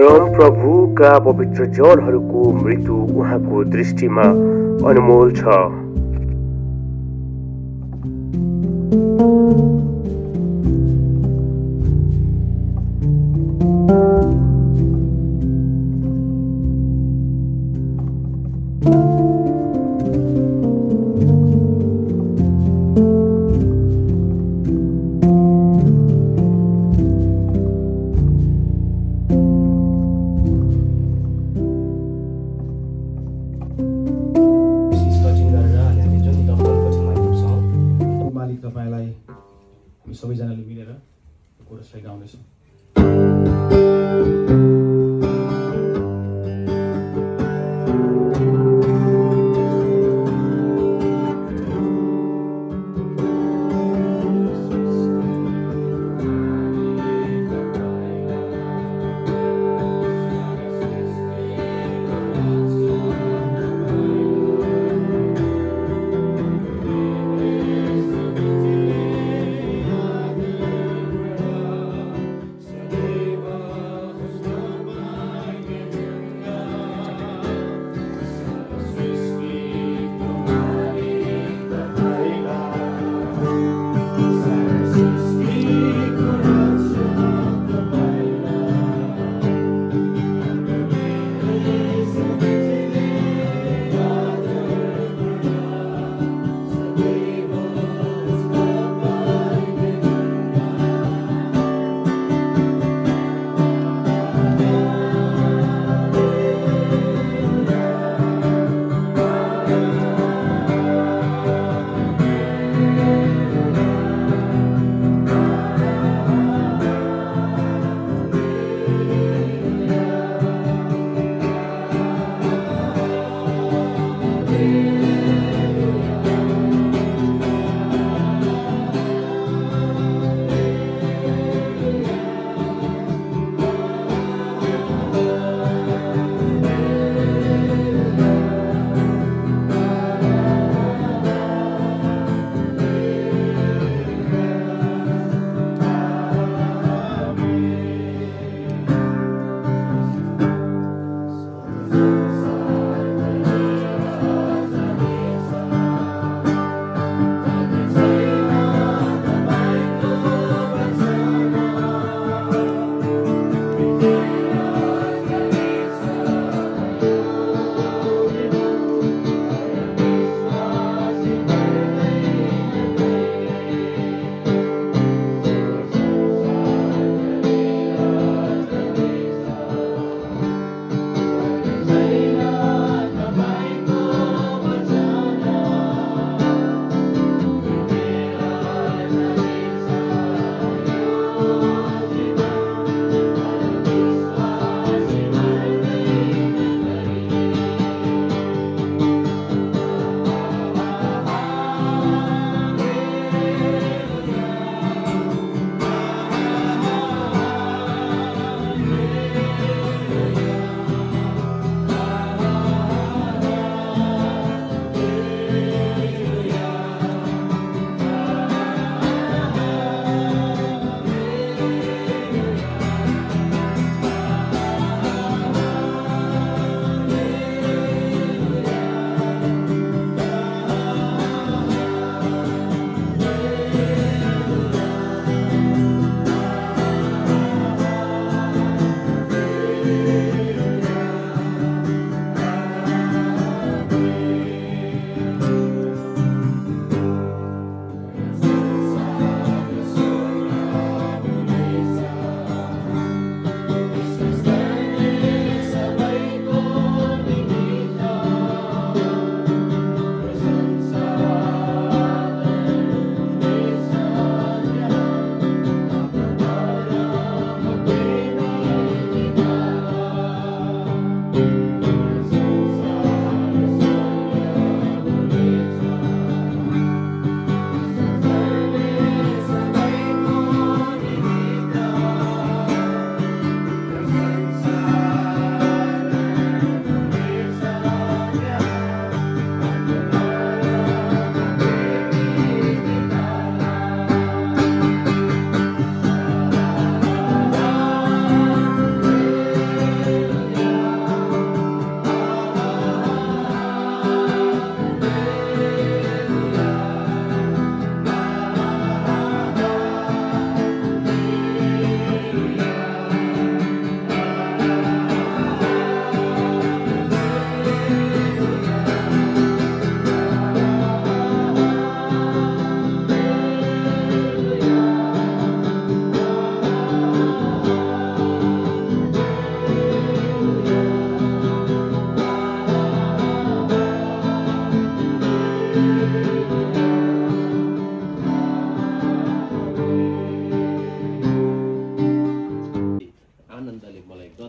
परम प्रभुका पवित्र जनहरूको मृत्यु उहाँको दृष्टिमा अनमोल छ। स्कचिङ गरेर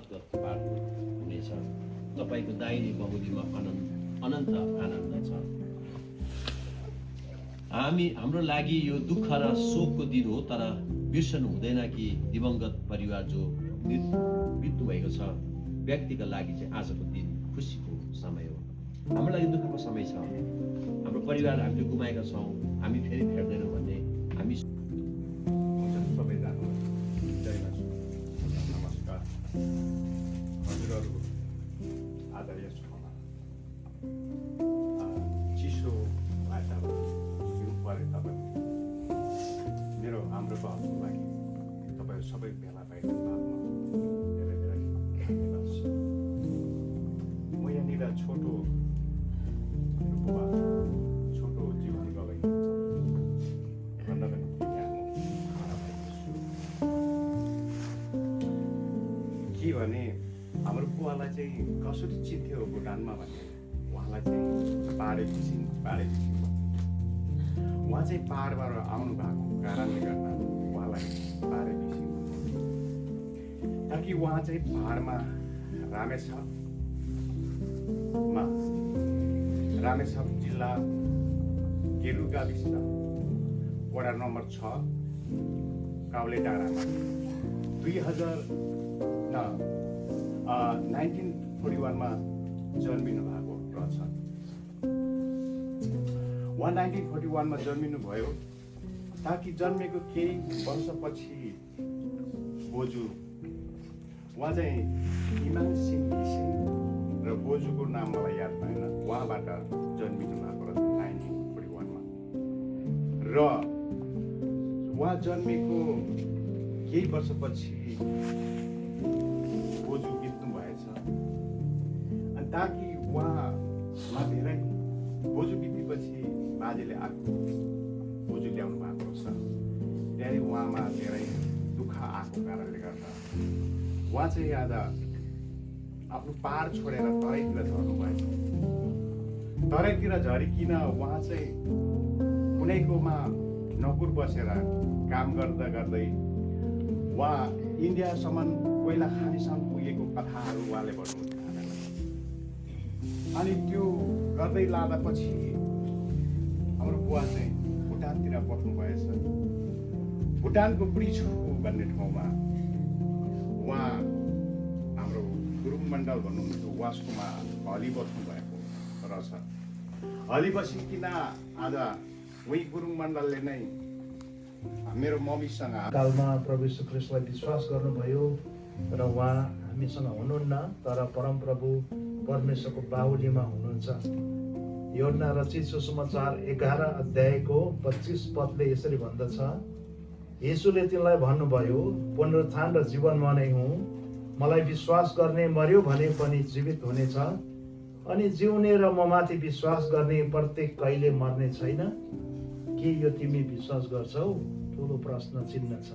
गदगद पार्नु हुनेछ। तपाईँको दाहिने बहुलीमा अनन्त आनन्द छ। हाम्रो लागि यो दुःख र शोकको दिन हो, तर बिर्सनु हुँदैन कि दिवंगत परिवार जो बित्नु भएको छ व्यक्तिका लागि चाहिँ आजको दिन खुसीको समय हो। हाम्रो लागि दुःखको समय छ। हाम्रो परिवार हामीले गुमाएका छौँ, हामी फेरि फेर्दैनौँ भन्ने हामी सबैजना नमस्कार। हजुरहरू आज यस ठाउँमा चिसो वातावरण हिउँ परे तपाईँ मेरो हाम्रो बहसको लागि तपाईँहरू सबै भेला भइदिनु धेरै धेरै धन्यवाद छ। म यहाँनिर छोटो बुबा छोटो जीवनी गवाई भन्न पनि के भने हाम्रो बुवालाई चाहिँ कसरी चिन्थ्यो भुटानमा भने उहाँलाई चाहिँ पाहाडे घिसिङ उहाँ चाहिँ पाहाडबाट आउनु भएको कारणले गर्दा उहाँलाई पाहाडे घिसिङ ताकि उहाँ चाहिँ पाहाडमा रामेछाप जिल्ला गेरु गाविस वडा नम्बर 6 काउले डाँडामा 1941 मा जन्मिनु भएको रहेछ। उहाँ 1941 मा जन्मिनु भयो ताकि जन्मेको केही वर्षपछि बोजू उहाँ चाहिँ इमान सिंह घिसिङ र बोजूको नाम मलाई याद भएन, उहाँबाट जन्मिनु भएको रहेछ 1941 मा। र उहाँ जन्मेको केही वर्षपछि बोजू बित्नु भएछ अनि ताकि उहाँमा धेरै बोजू बितेपछि बाजेले आफू बोजू ल्याउनु भएको रहेछ। त्यहाँदेखि उहाँमा धेरै दुःख आएको कारणले गर्दा उहाँ चाहिँ आज आफ्नो पार छोडेर तराईतिर झर्नु भएछ। तराईतिर झरिकन उहाँ चाहिँ कुनैकोमा नोकर बसेर काम गर्दा गर्दै उहाँ इन्डियासम्म कोइला खानीसम्म पुगेको कथाहरू उहाँले भन्नुहुन्छ। अनि त्यो गर्दै लाँदापछि हाम्रो बुवा चाहिँ भुटानतिर बस्नु भएछ। भुटानको ब्रिज भन्ने ठाउँमा उहाँ हाम्रो गुरुङ मण्डल भन्नुहुन्छ वास्कोमा हली बस्नु भएको रहेछ। हली बसिकन आज उही गुरुङ मण्डलले नै मेरो मम्मीसँग कालमा प्रभु यीशु ख्रीष्टलाई विश्वास गर्नुभयो र उहाँ हामीसँग हुनुहुन्न, तर परमप्रभु परमेश्वरको बाहुलीमा हुनुहुन्छ। यूहन्ना रचित सुसमाचार 11 अध्यायको 25 पदले यसरी भन्दछ, येशूले तिनलाई भन्नुभयो, पुनरुत्थान र जीवन म नै हुँ। मलाई विश्वास गर्ने मर्यो भने पनि जीवित हुनेछ, अनि जिउने र ममाथि विश्वास गर्ने प्रत्येक कहिले मर्ने छैन। के यो तिमी विश्वास गर्छौ? ठुलो प्रश्न चिन्ह छ।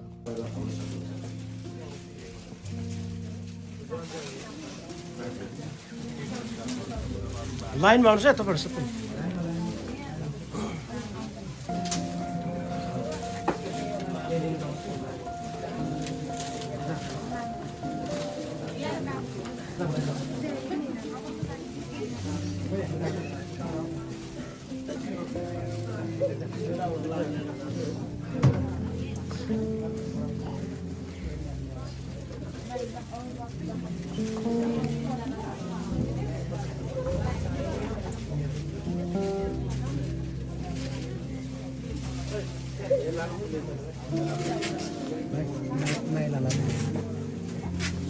लाइनमा आउनुहोस् है तपाईँहरू सबै।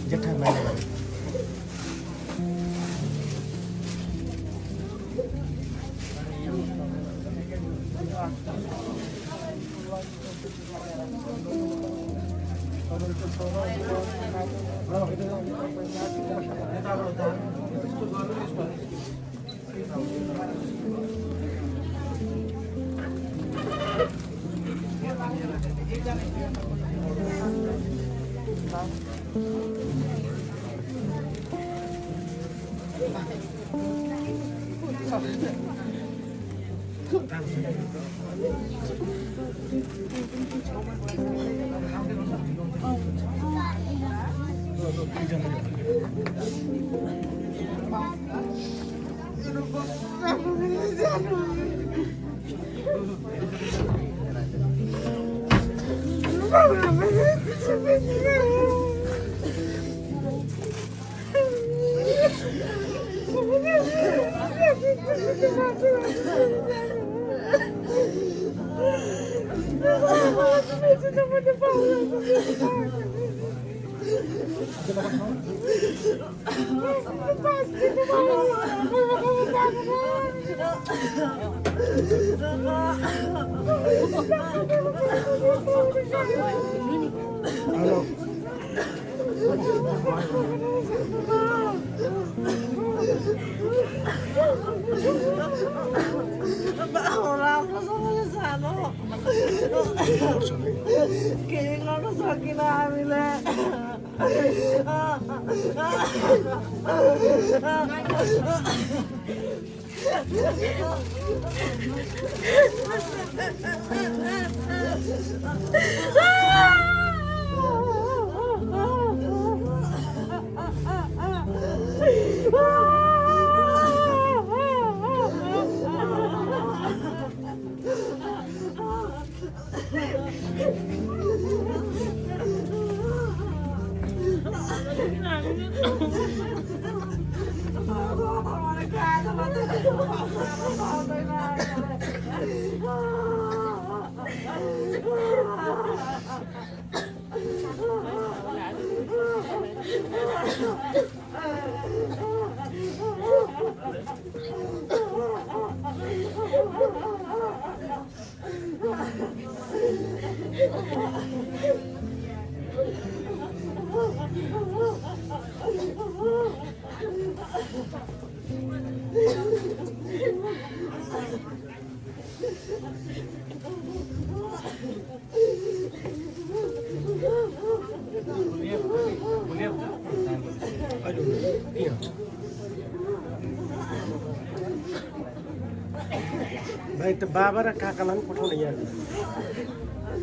जेठा माइला केही गर्न सकिन हामीले भाइ त बाबा र काकालाई पनि पठाउनु यहाँ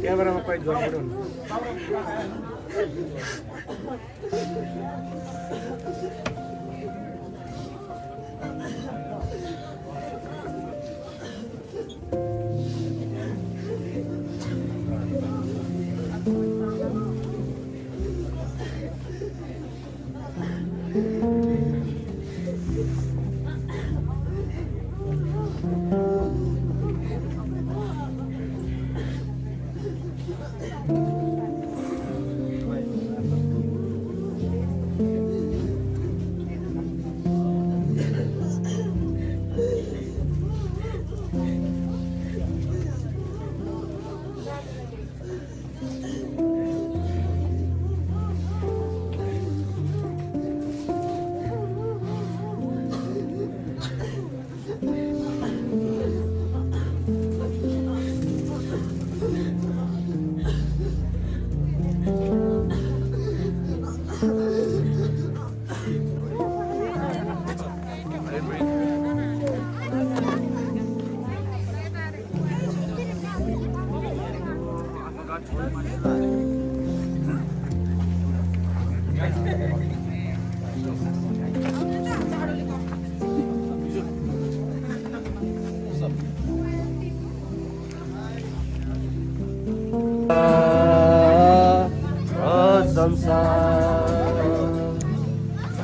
क्यामेरामा कैद गर्नु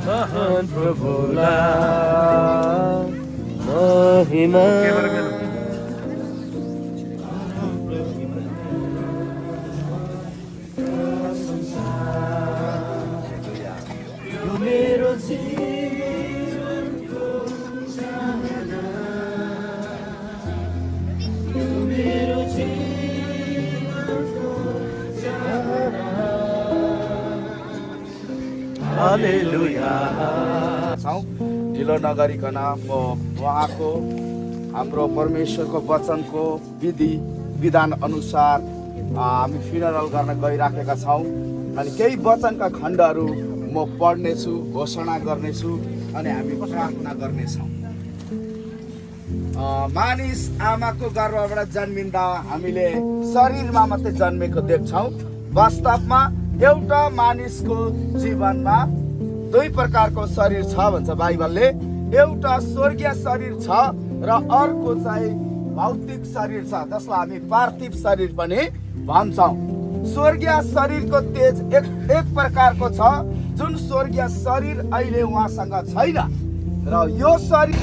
महान प्रभुलाई महिमा मेरो जीवनको चाहना मेरो जीवनको चाहना हालेलुया ढिलो नगरिकन म उहाँको हाम्रो परमेश्वरको वचनको विधि विधान अनुसार हामी फ्युनरल गर्न गइराखेका छौँ अनि केही वचनका खण्डहरू म पढ्नेछु घोषणा गर्नेछु अनि हामी प्रार्थना गर्नेछौँ। मानिस आमाको गर्भबाट जन्मिँदा हामीले शरीरमा मात्रै जन्मेको देख्छौँ। वास्तवमा एउटा मानिसको जीवनमा दुई प्रकारको शरीर छ भन्छ बाइबलले। एउटा स्वर्गीय शरीर छ र अर्को चाहिँ भौतिक शरीर छ, जसलाई हामी पार्थिव शरीर पनि भन्छौँ। स्वर्गीय शरीरको तेज एक प्रकारको छ, जुन स्वर्गीय शरीर अहिले उहाँसँग छैन र यो शरीर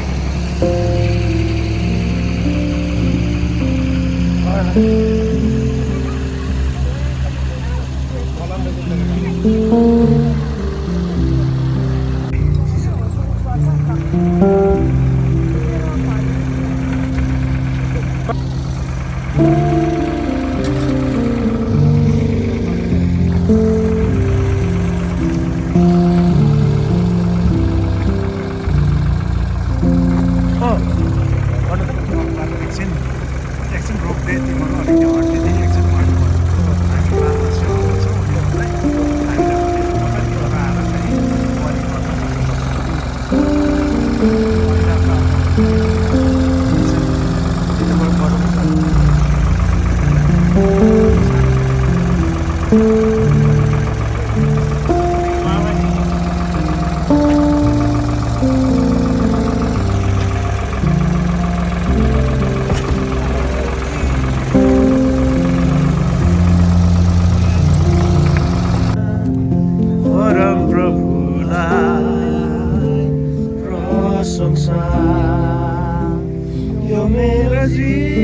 एकछिन रोक्दै तिम्रो अलिकति हट्दै एकछिन परम प्रभुलाई प्रशंसा, यो मेरो जीवन